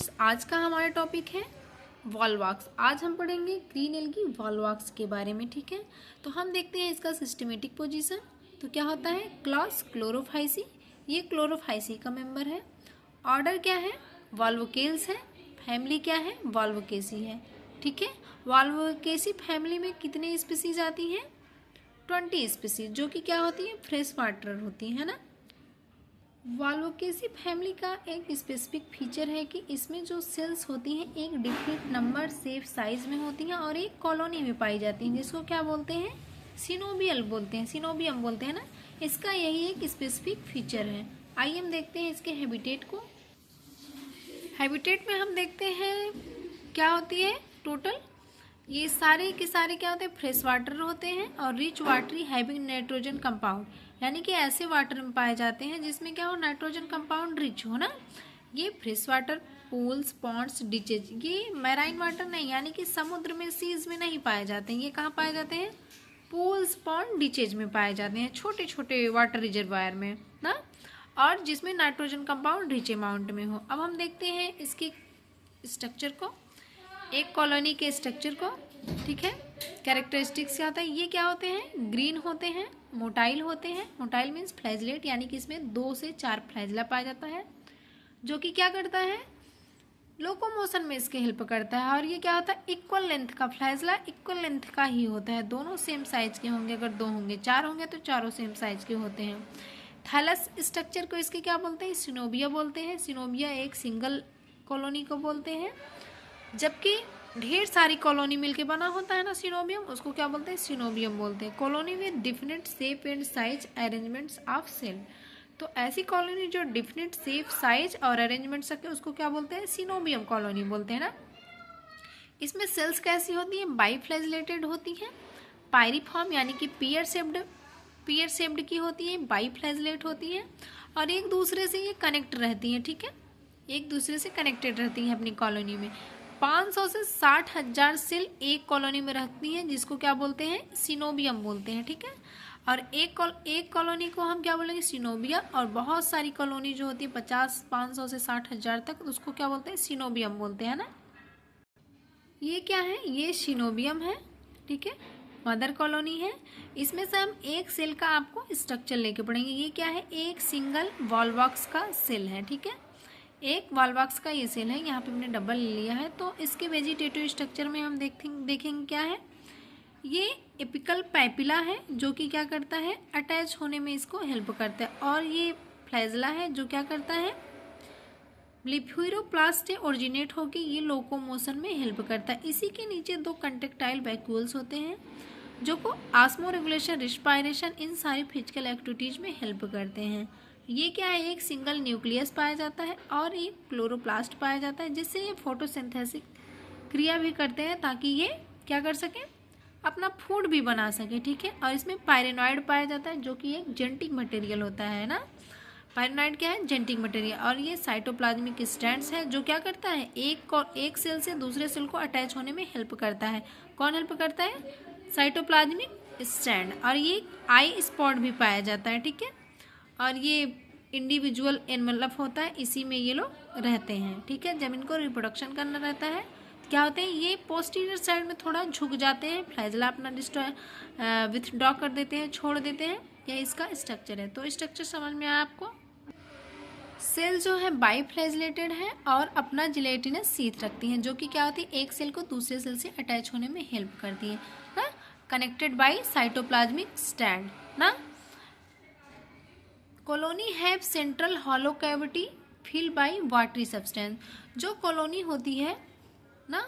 Students, आज का हमारा टॉपिक है वॉल्वॉक्स। आज हम पढ़ेंगे ग्रीन एल्गी वॉल्वॉक्स के बारे में। ठीक है, तो हम देखते हैं इसका सिस्टमेटिक पोजीशन। तो क्या होता है, क्लास क्लोरोफाइसी, ये क्लोरोफाइसी का मेंबर है। ऑर्डर क्या है, वॉल्वोकेल्स है। फैमिली क्या है, वॉल्वोकेसी है। ठीक है, वॉल्वोकेसी फैमिली में कितने स्पीसीज आती हैं, 20 स्पीसीज, जो कि क्या होती है, फ्रेश वाटर होती है ना। वॉल्वोकेसी फैमिली का एक स्पेसिफिक फीचर है कि इसमें जो सेल्स होती हैं एक डिफरेंट नंबर शेप साइज में होती हैं और एक कॉलोनी में पाई जाती हैं, जिसको क्या बोलते हैं, सिनोबियल बोलते हैं, सिनोबियम बोलते हैं ना। इसका यही एक स्पेसिफिक फीचर है। आइए हम देखते हैं इसके हैबिटेट को। हैबिटेट में हम देखते हैं क्या होती है, टोटल ये सारे के सारे क्या होते हैं, फ्रेश वाटर होते हैं और rich watery having nitrogen compound, यानी कि ऐसे वाटर में पाए जाते हैं जिसमें क्या हो, नाइट्रोजन कंपाउंड रिच हो ना। ये fresh water, pools, ponds, ditches, ये मैराइन वाटर नहीं, यानी कि समुद्र में, सीज में नहीं पाए जाते हैं। ये कहाँ पाए जाते हैं, पूल्स, पॉन्ड, डिचेज में पाए जाते हैं, छोटे छोटे वाटर रिजर्वायर में ना, और जिसमें नाइट्रोजन कंपाउंड रिच अमाउंट में हो। अब हम देखते हैं इसके स्ट्रक्चर को, एक कॉलोनी के स्ट्रक्चर को। ठीक है, कैरेक्टरिस्टिक्स क्या होता है, ये क्या होते हैं, ग्रीन होते हैं, मोटाइल होते हैं। मोटाइल मीन्स फ्लैजलेट, यानी कि इसमें 2 से 4 फ्लैजला पाया जाता है, जो कि क्या करता है, लोकोमोशन में इसके हेल्प करता है। और ये क्या होता है, इक्वल लेंथ का फ्लैजला, इक्वल लेंथ का ही होता है, दोनों सेम साइज के होंगे। अगर 2 होंगे, 4 होंगे तो चारों सेम साइज के होते हैं। थैलस स्ट्रक्चर को इसके क्या बोलते हैं, सिनोबिया बोलते हैं। सिनोबिया एक सिंगल कॉलोनी को बोलते हैं, जबकि ढेर सारी कॉलोनी मिलके बना होता है ना सिनोबियम, उसको क्या बोलते हैं, सिनोबियम बोलते हैं। Colony with different shape and size arrangements of cell, तो ऐसी कॉलोनी जो डिफरेंट शेप, साइज और अरेंजमेंट्स रखे उसको क्या बोलते हैं, सिनोबियम कॉलोनी बोलते हैं ना। इसमें सेल्स कैसी होती हैं, बाईफ्लैजलेटेड होती हैं, पायरिफॉर्म यानी कि पियर शेप्ड की होती है, बाईफ्लैजलेट होती हैं और एक दूसरे से ये कनेक्ट रहती हैं। ठीक है, एक दूसरे से कनेक्टेड रहती हैं अपनी कॉलोनी में। 500 से 60,000 सेल एक कॉलोनी में रहती हैं, जिसको क्या बोलते हैं, सिनोबियम बोलते हैं। ठीक है, और एक कॉलोनी को हम क्या बोलेंगे, सिनोबिया, और बहुत सारी कॉलोनी जो होती है 500 से 60,000 तक, उसको क्या बोलते हैं, सिनोबियम बोलते हैं ना। ये क्या है, ये सिनोबियम है। ठीक है, मदर कॉलोनी है। इसमें से हम एक सेल का आपको स्ट्रक्चर लेके पढ़ेंगे। ये क्या है, एक सिंगल वॉल्वॉक्स का सेल है। ठीक है, एक वॉल्वॉक्स का ये सेल है, यहाँ पे हमने डबल ले लिया है। तो इसके वेजिटेटिव स्ट्रक्चर में हम देखेंगे क्या है, ये एपिकल पैपिला है, जो कि क्या करता है, अटैच होने में इसको हेल्प करता है। और ये फ्लैजला है, जो क्या करता है, ब्लिफुरोप्लास्ट से ओरिजिनेट होकर ये लोकोमोशन में हेल्प करता है। इसी के नीचे 2 कंट्रेक्टाइल वैक्यूल्स होते हैं, जो को आस्मो रेगुलेशन, रिस्पायरेशन, इन सारी फिजिकल एक्टिविटीज में हेल्प करते हैं। ये क्या है, एक सिंगल न्यूक्लियस पाया जाता है और एक क्लोरोप्लास्ट पाया जाता है, जिससे ये फोटोसिंथेसिस क्रिया भी करते हैं, ताकि ये क्या कर सकें, अपना फूड भी बना सके। ठीक है, और इसमें पायरेनॉइड पाया जाता है, जो कि एक जेनेटिक मटेरियल होता है ना। पायरेनॉइड क्या है, जेनेटिक मटेरियल। और ये साइटोप्लाज्मिक स्ट्रैंड्स है, जो क्या करता है, एक सेल से दूसरे सेल को अटैच होने में हेल्प करता है। कौन हेल्प करता है, साइटोप्लाज्मिक स्ट्रैंड। और ये आई स्पॉट भी पाया जाता है। ठीक है, और ये इंडिविजुअल एनवेलप होता है, इसी में ये लोग रहते हैं। ठीक है, जब इनको रिप्रोडक्शन करना रहता है क्या होते हैं, ये पोस्टीरियर साइड में थोड़ा झुक जाते हैं, फ्लैजला अपना विथड्रॉ कर देते हैं, छोड़ देते हैं। यह इसका स्ट्रक्चर है। तो स्ट्रक्चर समझ में आया आपको। सेल जो है बाईफ्लैजलेटेड है और अपना जिलेटिनस सीथ रखती हैं, जो कि क्या होती है, एक सेल को दूसरे सेल से अटैच होने में हेल्प करती है ना, कनेक्टेड बाई साइटोप्लाज्मिक स्ट्रैंड ना। Colony have central hollow cavity fill by watery substance, जो कॉलोनी होती है ना,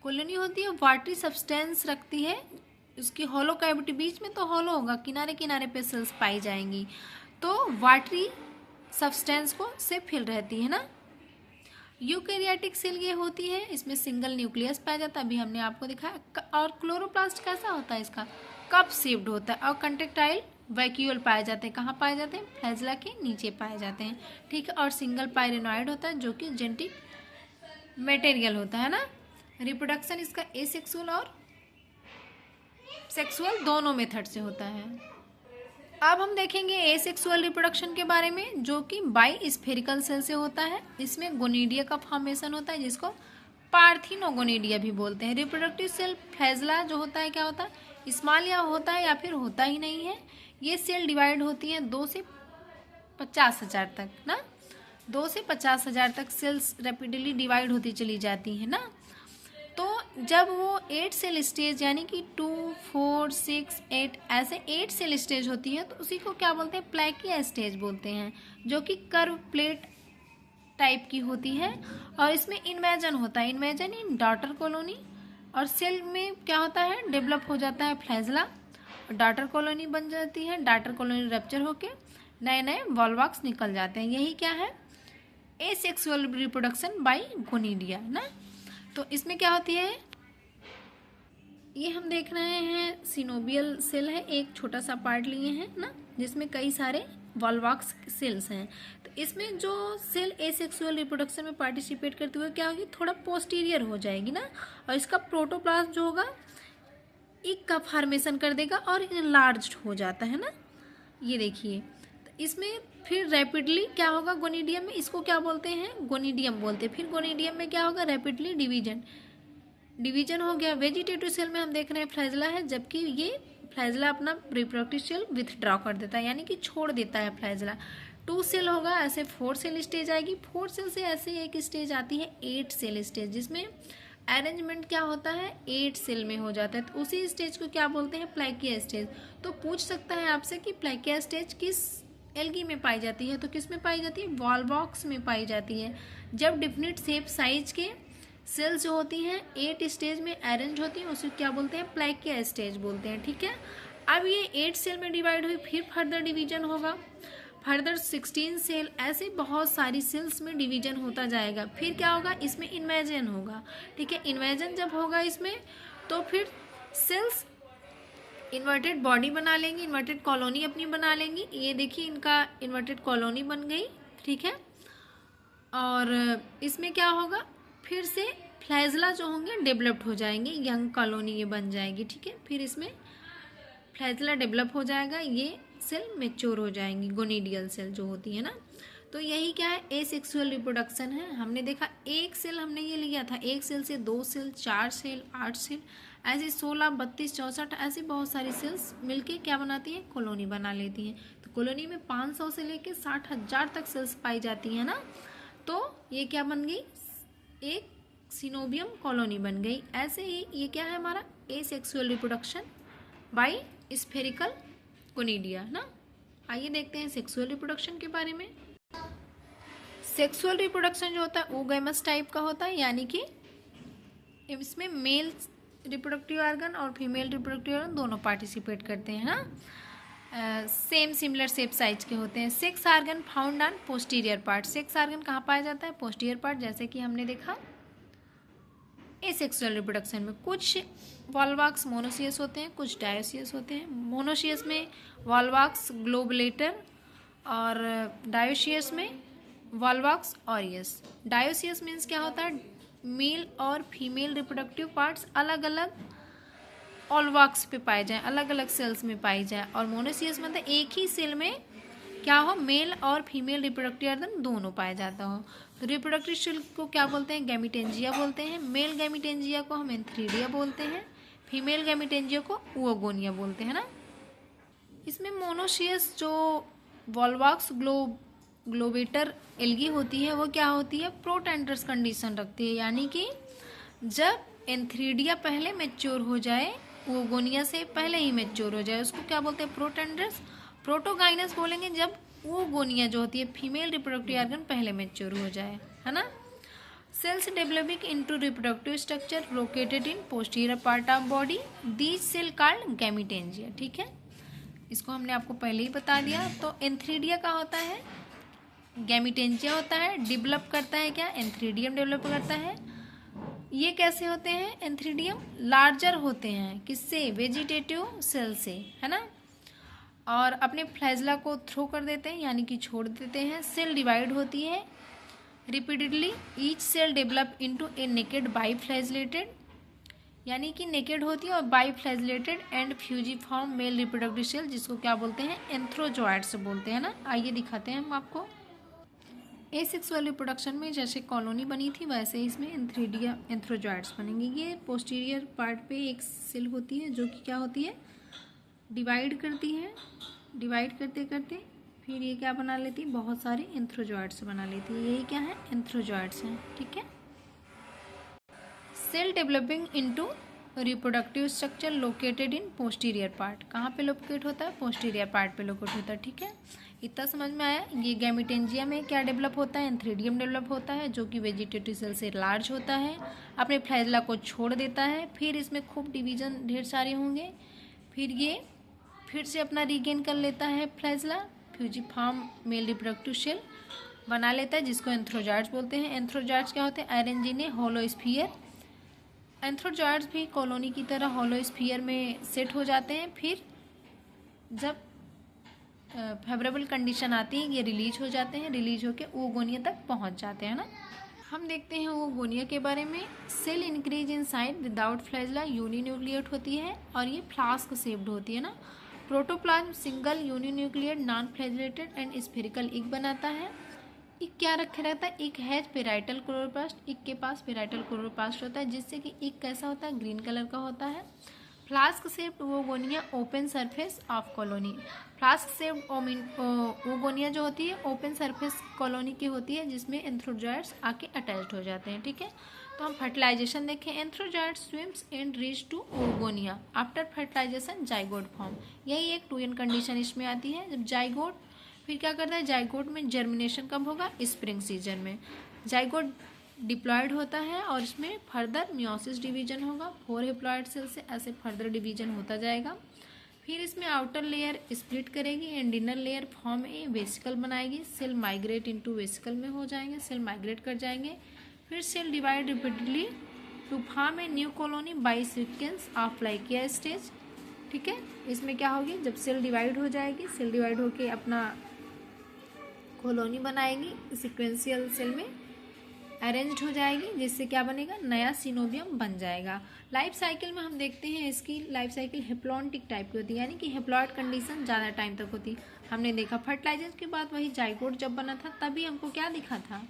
कॉलोनी होती है वाटरी सब्सटेंस रखती है। उसकी हॉलो कैविटी, बीच में तो हॉलो होगा, किनारे किनारे पे सेल्स पाई जाएंगी, तो वाटरी सब्सटेंस को से फिल रहती है ना। यूकैरियोटिक सेल ये होती है, इसमें सिंगल न्यूक्लियस पाया जाता है, अभी हमने आपको दिखाया। और क्लोरोप्लास्ट कैसा होता है, इसका कप शेप्ड होता है और कंट्रेक्टाइल वैक्यूल पाए जाते हैं। कहाँ पाए जाते हैं, फ्लैजला के नीचे पाए जाते हैं। ठीक है, और सिंगल पायरेनॉइड होता है, जो कि जेनेटिक मटेरियल होता है ना। रिप्रोडक्शन इसका एसेक्सुअल और सेक्सुअल दोनों मेथड से होता है। अब हम देखेंगे एसेक्सुअल रिप्रोडक्शन के बारे में, जो कि बाई स्फेरिकल सेल से होता है। इसमें गोनिडिया का फॉर्मेशन होता है, जिसको पार्थिनोगोनिडिया भी बोलते हैं। रिप्रोडक्टिव सेल फ्लैजेला जो होता है क्या होता है, स्मॉल या होता है या फिर होता ही नहीं है। ये सेल डिवाइड होती हैं 2 से 50,000 तक ना, 2 से 50,000 तक सेल्स रैपिडली डिवाइड होती चली जाती हैं ना। तो जब वो 8 सेल स्टेज यानी कि 2, 4, 6, 8 ऐसे 8 सेल स्टेज होती है, तो उसी को क्या बोलते हैं, प्लैकिया स्टेज बोलते हैं, जो कि कर्व प्लेट टाइप की होती है। और इसमें इन्वेजन होता है, इन्वेजन इन डॉटर कॉलोनी। और सेल में क्या होता है, डेवलप हो जाता है फ्लैजेला, डॉटर कॉलोनी बन जाती है, डॉटर कॉलोनी रप्चर होके नए नए वॉल्वॉक्स निकल जाते हैं। यही क्या है, एसेक्सुअल रिप्रोडक्शन बाय गोनिडिया ना। तो इसमें क्या होती है, ये हम देख रहे हैं सिनोबियल सेल है, एक छोटा सा पार्ट लिए हैं ना, जिसमें कई सारे वॉल्वॉक्स सेल्स हैं। तो इसमें जो सेल एसेक्सुअल रिप्रोडक्शन में पार्टिसिपेट करते हुए क्या होगी, थोड़ा पोस्टीरियर हो जाएगी ना, और इसका प्रोटोप्लाज्म जो होगा एक का फॉर्मेशन कर देगा और इनलार्ज्ड हो जाता है ना। ये देखिए, तो इसमें फिर रैपिडली क्या होगा, गोनिडियम में इसको क्या बोलते हैं, गोनिडियम बोलते हैं। फिर गोनिडियम में क्या होगा, रैपिडली डिवीजन हो गया। वेजिटेटिव सेल में हम देख रहे हैं फ्लैजेला है, जबकि ये फ्लैजेला अपना रिप्रोडक्टिव सेल विथड्रॉ कर देता है, यानी कि छोड़ देता है फ्लैजेला। 2 सेल होगा, ऐसे 4 सेल स्टेज आएगी, 4 सेल से ऐसे एक स्टेज आती है 8 सेल स्टेज, जिसमें अरेंजमेंट क्या होता है, 8 सेल में हो जाता है। तो उसी स्टेज को क्या बोलते हैं, प्लैकिया स्टेज। तो पूछ सकता है आपसे कि प्लैकिया स्टेज किस एल्गी में पाई जाती है, तो किस में पाई जाती है, वॉल्वॉक्स में पाई जाती है। जब डिफिनिट शेप साइज के सेल्स जो होती हैं 8 स्टेज में अरेंज होती हैं, उसे क्या बोलते हैं, प्लैकिया स्टेज बोलते हैं। ठीक है, अब ये 8 सेल में डिवाइड हुई, फिर फर्दर डिवीजन होगा, फर्दर 16 सेल, ऐसे बहुत सारी सेल्स में डिवीजन होता जाएगा। फिर क्या होगा, इसमें इन्वेजन होगा। ठीक है, इन्वेजन जब होगा इसमें, तो फिर सेल्स इन्वर्टेड बॉडी बना लेंगी, इन्वर्टेड कॉलोनी अपनी बना लेंगी। ये देखिए, इनका इन्वर्टेड कॉलोनी बन गई। ठीक है, और इसमें क्या होगा, फिर से फ्लैजेला जो होंगे डेवलप्ड हो जाएंगे, यंग कॉलोनी ये बन जाएगी। ठीक है, फिर इसमें फ्लैजेला डेवलप हो जाएगा, ये सेल मेच्योर हो जाएंगी, गोनिडियल सेल जो होती है ना। तो यही क्या है, एसेक्सुअल रिप्रोडक्शन है। हमने देखा एक सेल हमने ये लिया था, एक सेल से 2 सेल, 4 सेल, 8 सेल, ऐसे 16, 32, 64 ऐसी बहुत सारी सेल्स मिलके क्या बनाती हैं, कॉलोनी बना लेती हैं। तो कॉलोनी में 500 से लेके 60,000 तक सेल्स पाई जाती हैं ना। तो ये क्या बन गई, एक सिनोबियम कॉलोनी बन गई। ऐसे ही ये क्या है हमारा, एसेक्सुअल रिप्रोडक्शन बाय स्फेरिकल गोनिडिया ना। आइए देखते हैं सेक्सुअल रिप्रोडक्शन के बारे में। सेक्सुअल रिप्रोडक्शन जो होता है वो गैमस टाइप का होता है, यानी कि इसमें मेल रिप्रोडक्टिव ऑर्गन और फीमेल रिप्रोडक्टिव ऑर्गन दोनों पार्टिसिपेट करते हैं ना। सेम सिमिलर शेप साइज के होते हैं। Sex organ found on posterior part, sex organ कहाँ पाया जाता है, पोस्टीरियर पार्ट, जैसे कि हमने देखा एसेक्सुअल रिप्रोडक्शन में। कुछ वॉल्वॉक्स मोनोसियस होते हैं, कुछ डायोसियस होते हैं। मोनोसियस में वॉल्वॉक्स ग्लोबुलेटर और डायोसियस में वॉल्वॉक्स ऑरियस। डायोसियस मीन्स क्या होता है, मेल और फीमेल रिप्रोडक्टिव पार्ट्स अलग अलग वॉल्वॉक्स पे पाए जाएं, अलग अलग सेल्स में पाई जाए। और मोनोसियस मतलब एक ही सेल में क्या हो, मेल और फीमेल रिप्रोडक्टिव ऑर्गन दोनों पाया जाता हो। तो रिप्रोडक्टिव सेल को क्या बोलते हैं, गैमिटेंजिया बोलते हैं। मेल गैमिटेंजिया को हम एंथ्रीडिया बोलते हैं, फीमेल गैमिटेंजिया को ओगोनिया बोलते हैं ना। इसमें मोनोसियस जो वॉल्वॉक्स ग्लोबेटर एल्गी होती है वो क्या होती है, प्रोटेंडर्स कंडीशन रखती है, यानी कि जब एंथ्रीडिया पहले मैच्योर हो जाए, ओगोनिया से पहले ही मैच्योर हो जाए, उसको क्या बोलते हैं, प्रोटेंडर्स। प्रोटोगाइनस बोलेंगे जब ओगोनिया जो होती है फीमेल रिप्रोडक्टिव ऑर्गन पहले मैच्योर हो जाए, है ना। Cells developing into reproductive structure located in posterior part of body, these cell called gametangia. ठीक है, इसको हमने आपको पहले ही बता दिया। तो एंथ्रीडिया का होता है, गैमिटेंजिया होता है, डेवलप करता है क्या, एंथ्रीडियम डेवलप करता है। ये कैसे होते हैं, एंथ्रीडियम लार्जर होते हैं, किससे, वेजिटेटिव सेल से, है ना। और अपने फ्लैजेला को थ्रो कर देते हैं, यानी कि छोड़ देते हैं। सेल डिवाइड होती है repeatedly, each cell develop into a naked biflagellated यानी कि नेकेड होती है, और biflagellated and fusiform male reproductive cell, जिसको क्या बोलते हैं, एंथ्रोजॉइड्स बोलते हैं ना। आइए दिखाते हैं हम आपको। एसेक्सुअल रिप्रोडक्शन में जैसे कॉलोनी बनी थी वैसे ही इसमें एंथ्रीडिया एंथ्रोजॉइड्स बनेंगे। ये पोस्टीरियर पार्ट पे एक सेल होती है जो कि क्या होती है, डिवाइड करती है, डिवाइड करते करते फिर ये क्या बना लेती है, बहुत सारे एंथ्रोजॉइड्स बना लेती है। यही क्या है, एंथ्रोजॉइड्स हैं, ठीक है। Cell developing into reproductive structure located in posterior part, कहाँ पे लोकेट होता है, पोस्टीरियर पार्ट पे लोकेट होता है, ठीक है। इतना समझ में आया। ये गैमेटेंजिया में क्या डेवलप होता है, एंथ्रीडियम डेवलप होता है, जो कि वेजिटेटिव सेल से लार्ज होता है, अपने फ्लैजला को छोड़ देता है, फिर इसमें खूब डिवीजन ढेर सारे होंगे, फिर ये फिर से अपना रीगेन कर लेता है flagella, fusiform male reproductive cell बना लेता है, जिसको एंथ्रोजॉइड्स बोलते हैं। एंथ्रोजॉइड्स क्या होते हैं, अरेंजिने होलो स्फीयर। एंथ्रोजॉइड्स भी कॉलोनी की तरह होलो स्फीयर में सेट हो जाते हैं, फिर जब फेवरेबल कंडीशन आती है ये रिलीज हो जाते हैं, रिलीज होकर ओगोनिया तक पहुंच जाते हैं ना। हम देखते हैं ओगोनिया के बारे में। Cell increase in size without flagella, uninucleate होती है और ये फ्लास्क शेप्ड होती है ना। Protoplasm single uninucleate non flagellated and spherical इक बनाता है। इक क्या रखे रहता है, इक हैज पेराइटल क्लोरोप्लास्ट, इक के पास पेराइटल क्लोरोप्लास्ट होता है, जिससे कि इक कैसा होता है, ग्रीन कलर का होता है। Flask shaped oogonia open surface of colony, flask shaped oogonia जो होती है ओपन सरफेस कॉलोनी की होती है, जिसमें एंथ्रोजॉइड्स आके अटैच्ड हो जाते हैं, ठीक है। तो हम फर्टिलाइजेशन देखें, antherozoid swims and reach to oogonia after fertilization zygote form. यही एक 2n कंडीशन इसमें आती है। जब जाइगोट फिर क्या करता है, जाइगोट में जर्मिनेशन कब होगा, स्प्रिंग सीजन में। जाइगोट डिप्लॉयड होता है और इसमें फर्दर मियोसिस डिवीजन होगा, 4 हेप्लॉयड सेल से ऐसे फर्दर डिवीजन होता जाएगा। फिर इसमें आउटर लेयर स्प्लिट करेगी and inner layer form a vesicle बनाएगी। सेल माइग्रेट इनटू वेसिकल में हो जाएंगे, सेल माइग्रेट कर जाएंगे। फिर cell divide repeatedly to form a new colony by sequence of plakea stage, ठीक है। इसमें क्या होगी, जब सेल डिवाइड हो जाएगी, सेल डिवाइड होके अपना कॉलोनी बनाएगी, सिक्वेंशियल सेल में अरेंज्ड हो जाएगी, जिससे क्या बनेगा, नया सिनोबियम बन जाएगा। लाइफ साइकिल में हम देखते हैं इसकी लाइफ साइकिल हेप्लॉन्टिक टाइप की होती है, यानी कि हेप्लॉइड कंडीशन ज़्यादा टाइम तक होती। हमने देखा फर्टिलाइजेशन के बाद वही जाइगोट जब बना था तभी हमको क्या दिखा था,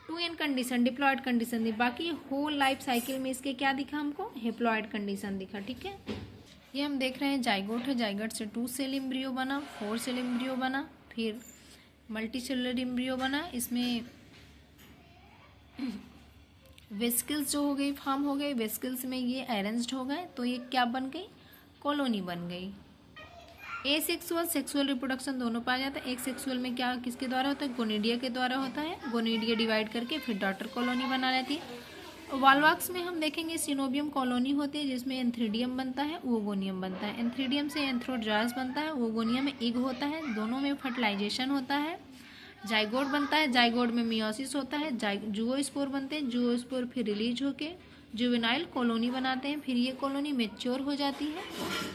2n कंडीशन डिप्लॉयड कंडीशन थी। बाकी होल लाइफ साइकिल में इसके क्या दिखा हमको, हेप्लॉयड कंडीशन दिखा, ठीक है। ये हम देख रहे हैं जाइगोट है, जाइगोट से 2 सेल एम्ब्रियो बना, 4 सेल एम्ब्रियो बना, फिर मल्टी सेलुलर एम्ब्रियो बना। इसमें वेसिकल्स जो हो गई फॉर्म हो गए, वेसिकल्स में ये अरेंज्ड हो गए, तो ये क्या बन गई, कॉलोनी बन गई। एसेक्सुअल सेक्सुअल रिप्रोडक्शन दोनों पाया जाता है। एक सेक्सुअल में क्या किसके द्वारा होता है, गोनिडिया के द्वारा होता है, गोनिडिया डिवाइड करके फिर डॉटर कॉलोनी बना लेती है। वॉल्वॉक्स में हम देखेंगे सिनोबियम कॉलोनी होती है, जिसमें एंथ्रीडियम बनता है, ओगोनियम बनता है। एंथ्रीडियम से एंथ्रोजॉइड्स बनता है, ओगोनियम में इग होता है, दोनों में फर्टिलाइजेशन होता है। जाइगोट बनता है, जाइगोट में मियोसिस होता है, जूओस्पोर बनते हैं, जूओस्पोर फिर रिलीज होके जुवेनाइल कॉलोनी बनाते हैं, फिर ये कॉलोनी मेच्योर हो जाती है,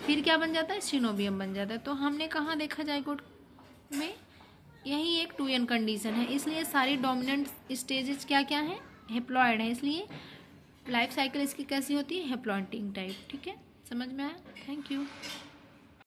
फिर क्या बन जाता है, सिनोबियम बन जाता है। तो हमने कहाँ देखा जाइगोट में, यही एक 2n कंडीशन है, इसलिए सारी डोमिनेंट स्टेजेस क्या क्या हैं, हेप्लॉयड है, इसलिए लाइफ साइकिल इसकी कैसी होती है, हेप्लॉन्टिक टाइप, ठीक है। समझ में आया, थैंक यू।